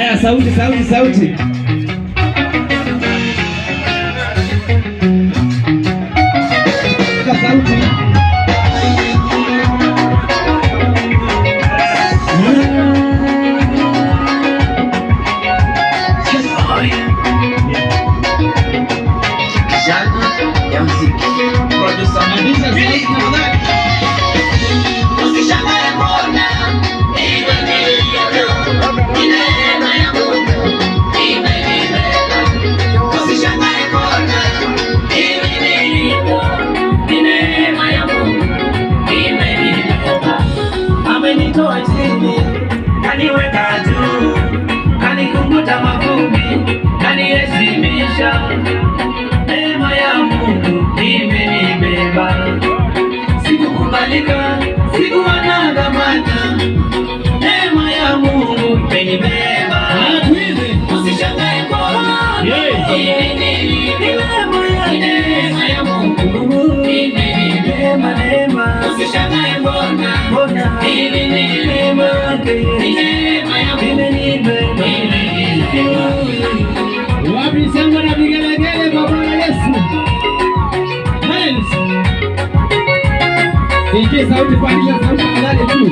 Haya, sauti. Amenitoa chini, kaniweka juu, kanikunguta mavumbi, kaniheshimisha. Neema ya Mungu imenibeba. Sikukubalika, sikuwanangamana. Neema ya Mungu imenibeba. Usishangae kwa neema ya Mungu imenibeba. Usishangae mbona hivi ni neema ya Mungu imenibeba. Wapi shangwe na vigelegele kwa Bwana Yesu. Ingia sauti, pandisha sauti ndani tu.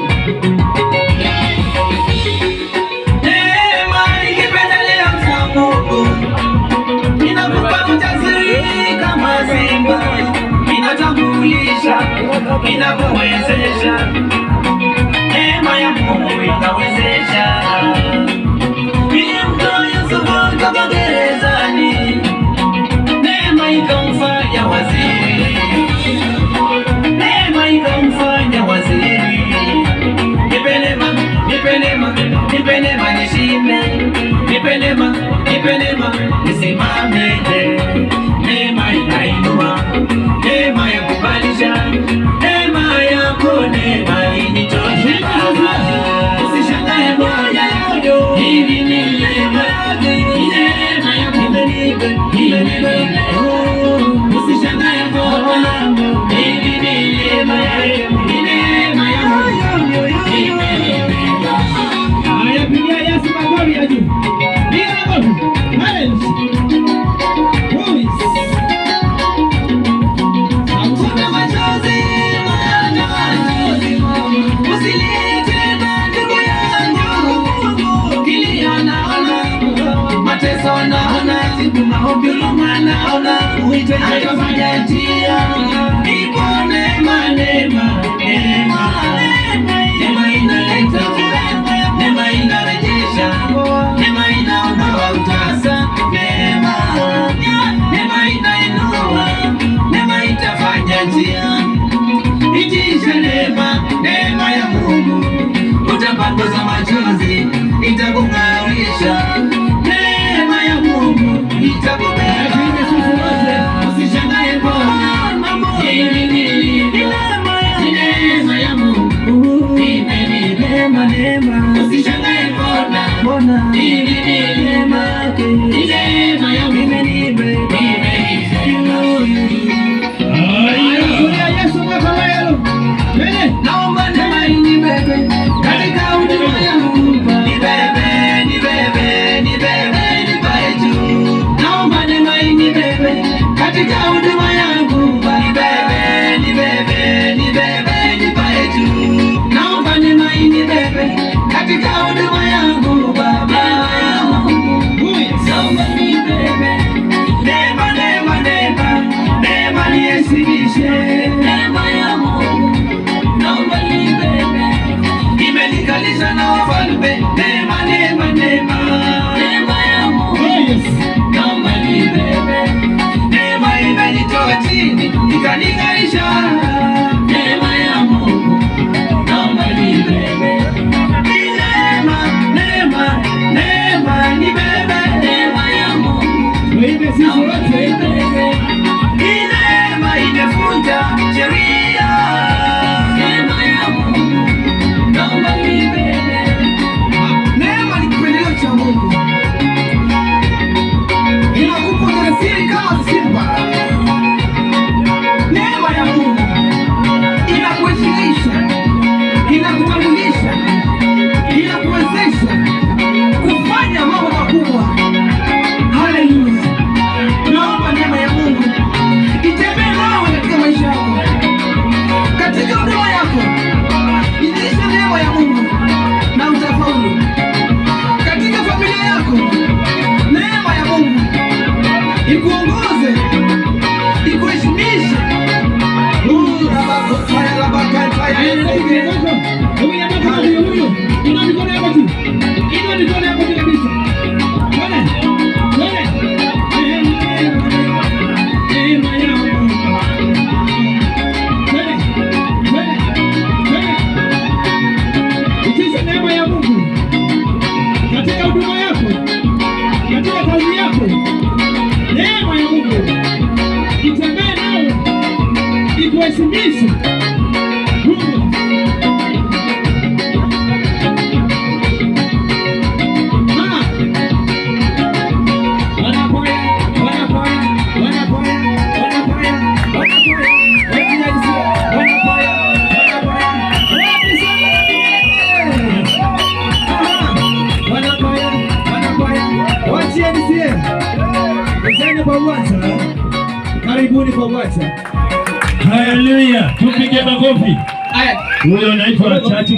Neema ikipendelea Mungu, inakupa ujasiri kama simba, inatambulisha, inakuwezesha. Neema ya Mungu inawezesha. Nilimtoa Yusufu kutoka gerezani, neema ikamfanya waziri. Neema ikamfanya waziri. Nipe neema nishinde, nipe neema nisimame. Neema inainua, neema ya kubadilisha, neema yako, neema initoshe Baba. Usishangae moja yoyo, hivi ni neema ya Mungu imenibeba. Usishangae Bwana, hivi ni neema ya Mungu imenibeba. Haya, pigia Yesu makofi ya juu. Piga makofi. Haleluya. Hakuna machozi, usilie tena ndugu yangu. Kilio naona, mateso naona, dhuluma naona, hata njia. Ipo neema inaleta furaha, neema inarejesha, neema inaondoa utasa, neema inainua, neema itafanya njia. Itisha neema ya Mungu, utapanguza machozi, itakung'arisha. Neema ya Mungu itakubeba. Usishangae Bwana, hili ni neema ya Mungu imenibeba. Usishangae Bwana, hili ni neema ya Mungu imenibeba. Naomba neema inibebe katika huduma yangu. Nipae juu. Naomba neema inibebe katika huduma yangu. Nipae juu. Naomba neema inibebe katika huduma yangu Baba. Karibuni kwa Bwana. Haleluya. Tupige makofi. Huyo anaitwa Chachi.